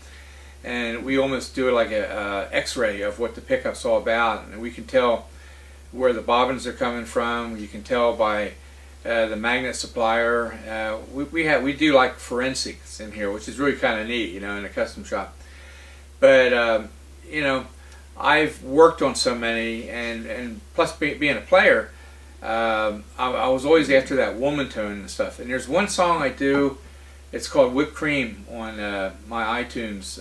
and we almost do it like a X-ray of what the pickup's all about, and we can tell where the bobbins are coming from. You can tell by the magnet supplier. We do like forensics in here, which is really kind of neat, in a custom shop. But I've worked on so many, and plus being a player. I was always after that woman tone and stuff. And there's one song I do, it's called Whipped Cream on my iTunes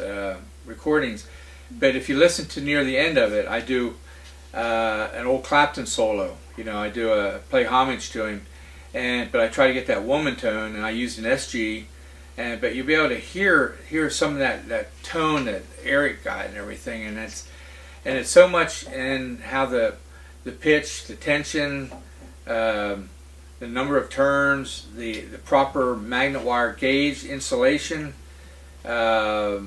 recordings. But if you listen to near the end of it, I do an old Clapton solo. I do play homage to him, but I try to get that woman tone, and I use an SG. But you'll be able to hear some of that tone that Eric got and everything, and it's so much in how the pitch, the tension, the number of turns, the proper magnet wire gauge insulation, how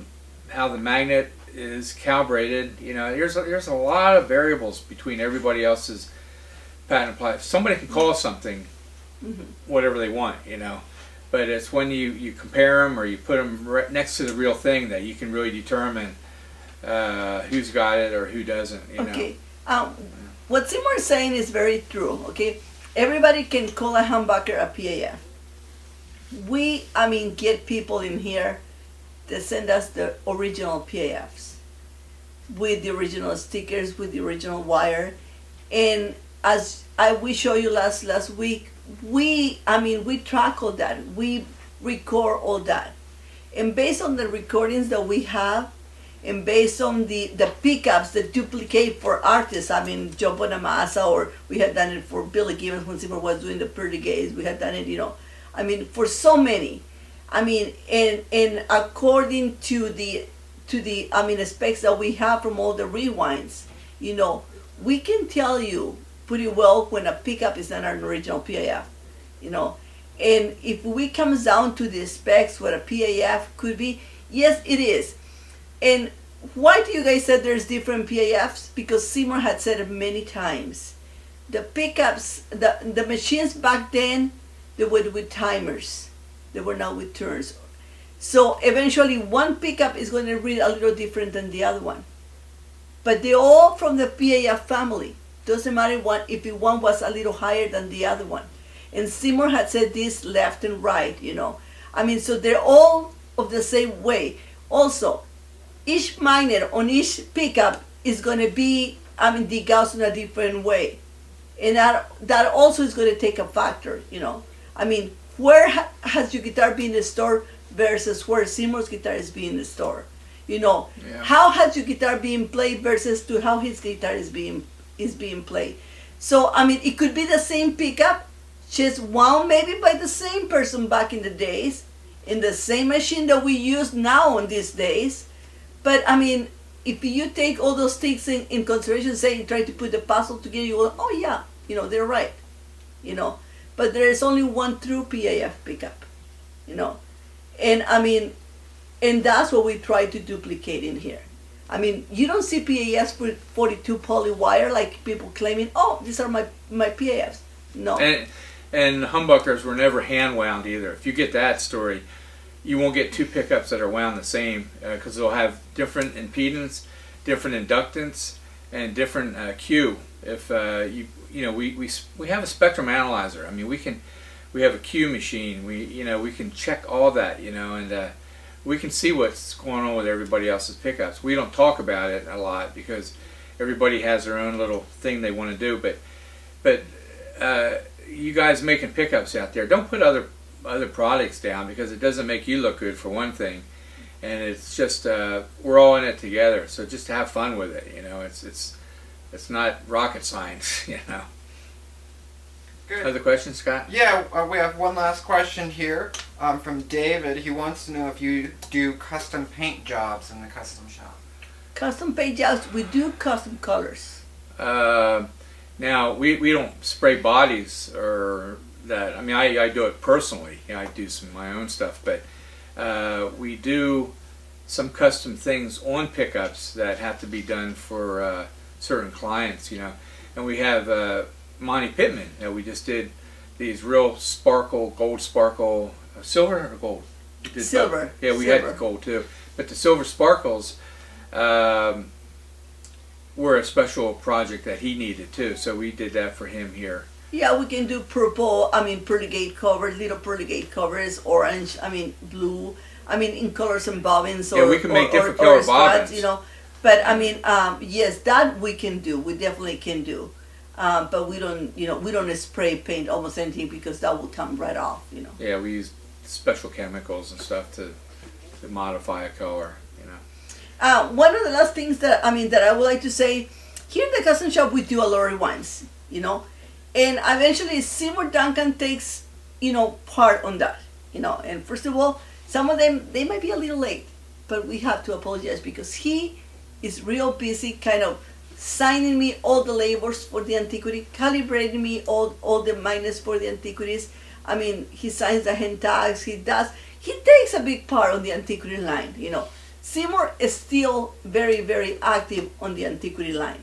the magnet is calibrated. There's a lot of variables between everybody else's patent apply. Somebody can call something whatever they want, but it's when you compare them or you put them right next to the real thing that you can really determine who's got it or who doesn't.
Okay. What Seymour is saying is very true. Okay, everybody can call a humbucker a P.A.F. We, get people in here that send us the original P.A.Fs with the original stickers, with the original wire, and as we show you last week, we track all that, we record all that, and based on the recordings that we have, and based on the pickups that duplicate for artists, Joe Bonamassa, or we had done it for Billy Gibbons when Seymour was doing the Pretty Gays, we had done it, for so many, and according to the specs that we have from all the rewinds, we can tell you pretty well when a pickup is not an original P.A.F, and if we comes down to the specs what a P.A.F could be, yes, it is. And why do you guys say there's different P.A.Fs? Because Seymour had said it many times. The pickups, the machines back then, they were with timers. They were not with turns. So eventually one pickup is going to read a little different than the other one. But they're all from the P.A.F family. Doesn't matter if one was a little higher than the other one. And Seymour had said this left and right, so they're all of the same way. Also, each magnet on each pickup is going to be, degaussed in a different way. And that also is going to take a factor, where has your guitar been in the store versus where Seymour's guitar is being in the store? How has your guitar being played versus to how his guitar is being played? So, it could be the same pickup, just wound maybe by the same person back in the days, in the same machine that we use now on these days. But if you take all those things in consideration, say you try to put the puzzle together, you go, oh yeah, they're right, But there is only one true P.A.F pickup, and and that's what we try to duplicate in here. You don't see P.A.Fs with 42 poly wire like people claiming, oh, these are my P.A.Fs. No.
And humbuckers were never hand wound either. If you get that story, you won't get two pickups that are wound the same because they'll have different impedance, different inductance, and different Q. If we have a spectrum analyzer. We have a Q machine. We can check all that. And we can see what's going on with everybody else's pickups. We don't talk about it a lot because everybody has their own little thing they want to do. But you guys making pickups out there, don't put other products down because it doesn't make you look good for one thing, and it's just we're all in it together. So just have fun with it. It's not rocket science.
Good.
Other questions, Scott?
Yeah, we have one last question here from David. He wants to know if you do custom paint jobs in the custom shop.
Custom paint jobs, we do custom colors.
Now, we don't spray bodies or that. I mean, I do it personally. You know, I do some of my own stuff, but we do some custom things on pickups that have to be done for certain clients, you know. And we have Monty Pittman. You know, we just did these real sparkle, gold sparkle, silver or gold? We did
Silver.
both. Yeah, we
Silver.
had the gold too. But the silver sparkles were a special project that he needed too. So we did that for him here.
Yeah, we can do purple, pearly gate covers, little pearly gate covers, orange, blue, in colors and bobbins or,
Yeah, we can make different
or
color
straps,
bobbins.
you know. But yes, that we can do. We definitely can do. But we don't spray paint almost anything because that will come right off, you know.
Yeah, we use special chemicals and stuff to modify a color, you know.
One of the last things that that I would like to say, here in the custom shop we do a lot of rewinds, you know, and eventually Seymour Duncan takes, part on that, you know. And first of all, some of them they might be a little late, but we have to apologize because he is real busy, kind of signing me all the labels for the antiquity, calibrating me all the magnets for the antiquities. He signs the hand tags. He takes a big part on the antiquity line, you know. Seymour is still very, very active on the antiquity line.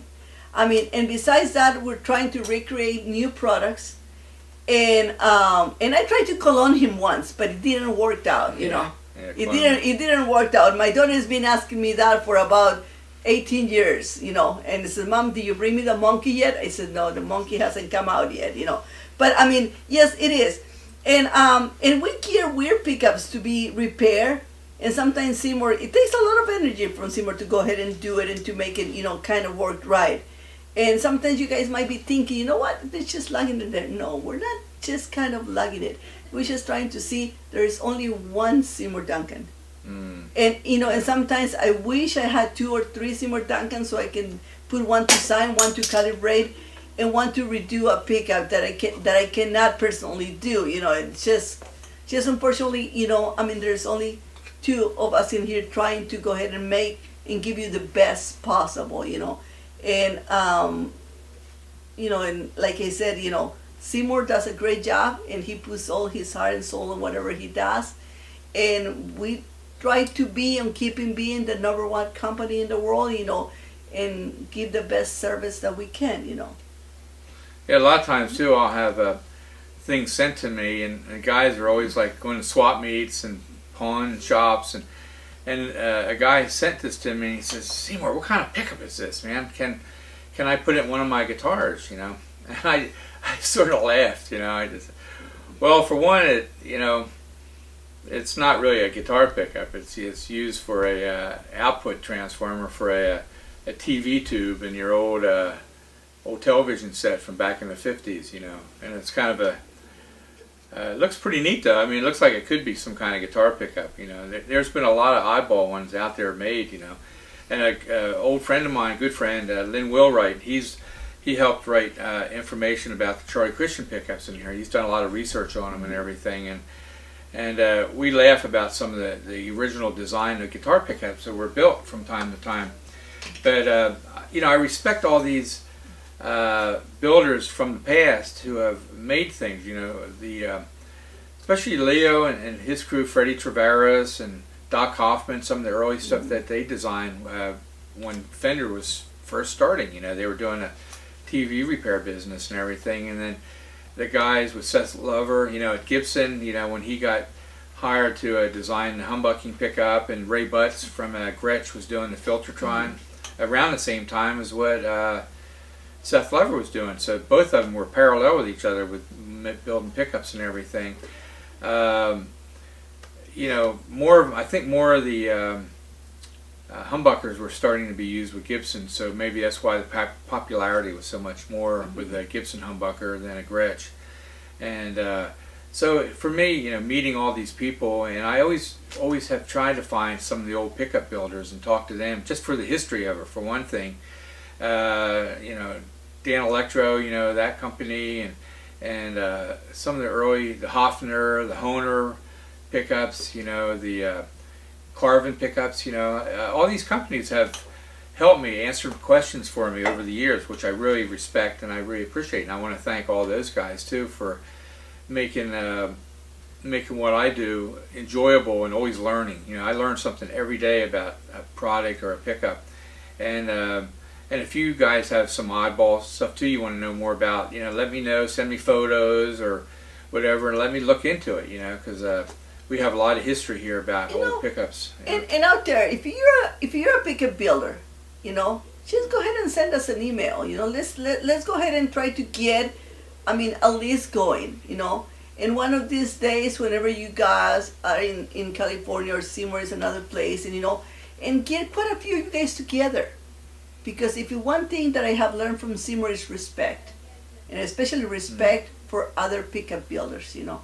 And besides that, we're trying to recreate new products. And I tried to clone him once, but it didn't work out, you know.
Yeah,
It didn't work out. My daughter's been asking me that for about 18 years, you know. And she said, "Mom, did you bring me the monkey yet?" I said, "No, the monkey hasn't come out yet, you know." But yes, it is. And we gear weird pickups to be repaired. And sometimes Seymour, it takes a lot of energy from Seymour to go ahead and do it and to make it, kind of work right. And sometimes you guys might be thinking, you know what, they're just lugging it there. No, we're not just kind of lugging it. We're just trying to see there is only one Seymour Duncan.
Mm.
And, and sometimes I wish I had 2 or 3 Seymour Duncans so I can put one to sign, one to calibrate, and one to redo a pickup that I cannot personally do. You know, it's just unfortunately, there's only 2 of us in here trying to go ahead and make and give you the best possible, you know. And and like I said, Seymour does a great job and he puts all his heart and soul in whatever he does. And we try to be and keep him being the #1 company in the world, and give the best service that we can,
Yeah, a lot of times too, I'll have things sent to me, and guys are always like going to swap meets and pawn shops, and a guy sent this to me. He says, "Seymour, what kind of pickup is this, man? Can I put it in one of my guitars?" You know, and I sort of laughed. You know, well, for one, it's not really a guitar pickup. It's used for a output transformer for a TV tube in your old television set from back in the 50s. You know, and it's kind of it looks pretty neat though. It looks like it could be some kind of guitar pickup. You know, there's been a lot of oddball ones out there made. You know, and an old friend of mine, good friend, Lynn Willwright, he helped write information about the Charlie Christian pickups in here. He's done a lot of research on them and everything, and we laugh about some of the original design of guitar pickups that were built from time to time. But I respect all these builders from the past who have made things. You know, especially Leo and his crew, Freddie Travaras and Doc Hoffman, some of the early stuff that they designed when Fender was first starting. You know, they were doing a TV repair business and everything, and then the guys with Seth Lover, at Gibson, when he got hired to design the humbucking pickup, and Ray Butts from Gretsch was doing the Filtertron around the same time as what Seth Lover was doing. So both of them were parallel with each other with building pickups and everything. I think more of the humbuckers were starting to be used with Gibson, so maybe that's why the popularity was so much more with a Gibson humbucker than a Gretsch. And so for me, meeting all these people, and I always have tried to find some of the old pickup builders and talk to them just for the history of it, for one thing. Dan Electro, that company, and some of the early, the Hofner, the Hohner pickups, you know, the Carvin pickups, you know, all these companies have helped me, answer questions for me over the years, which I really respect and I really appreciate. And I want to thank all those guys too for making making what I do enjoyable and always learning. You know, I learn something every day about a product or a pickup, and if you guys have some oddball stuff too you want to know more about, you know, let me know, send me photos or whatever, and let me look into it. You know, because we have a lot of history here about old pickups.
And out there, if you're a pickup builder, you know, just go ahead and send us an email. You know, let's go ahead and try to get, I mean, a list going. You know, and one of these days, whenever you guys are in California or Seymour is another place, and you know, and put a few of you guys together, because if one thing that I have learned from Seymour is respect, and especially respect for other pickup builders. You know.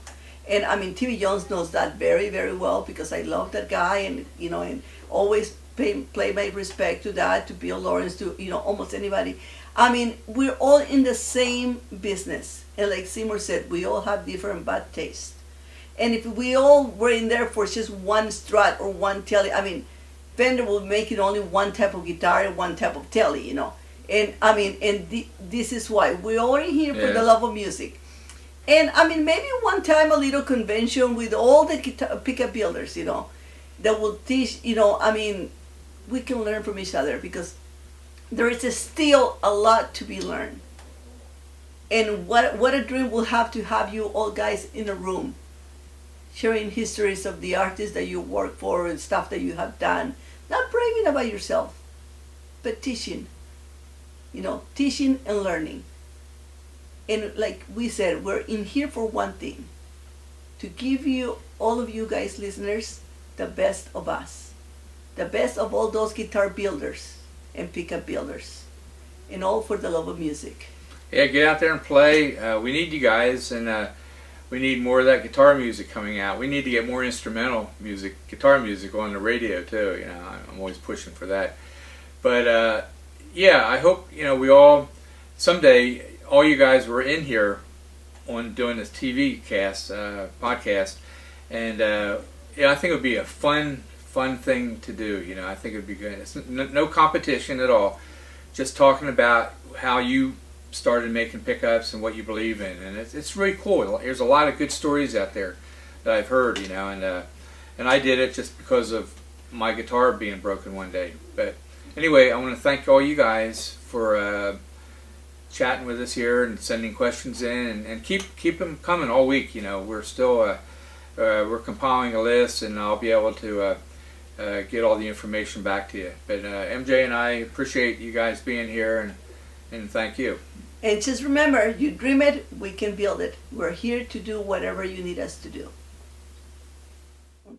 And I mean, TV Jones knows that very, very well, because I love that guy, and you know, and always play my respect to that, to Bill Lawrence, to, you know, almost anybody. I mean, we're all in the same business, and like Seymour said, we all have different bad taste. And if we all were in there for just one Strat or one Tele, I mean, Fender will make it only one type of guitar and one type of Tele, you know. And I mean, this is why we're all in here for the love of music. And I mean, maybe one time a little convention with all the pickup builders, you know, that will teach, you know, I mean, we can learn from each other, because there is still a lot to be learned. And what a dream we'll have to have you all guys in a room, sharing histories of the artists that you work for and stuff that you have done. Not bragging about yourself, but teaching, you know, teaching and learning. And like we said, we're in here for one thing, to give you, all of you guys listeners, the best of us. The best of all those guitar builders and pickup builders. And all for the love of music.
Yeah, get out there and play. We need you guys, and we need more of that guitar music coming out. We need to get more instrumental music, guitar music on the radio too. You know, I'm always pushing for that. But yeah, I hope, you know, we all, someday, all you guys were in here on doing this TV cast, podcast, and yeah, I think it would be a fun thing to do. You know, I think it would be good. It's no competition at all. Just talking about how you started making pickups and what you believe in, and it's really cool. There's a lot of good stories out there that I've heard, you know, and I did it just because of my guitar being broken one day. But anyway, I want to thank all you guys for chatting with us here and sending questions in, and keep them coming all week. You know, we're still we're compiling a list, and I'll be able to get all the information back to you. But MJ and I appreciate you guys being here, and thank you.
And just remember, you dream it, we can build it. We're here to do whatever you need us to do.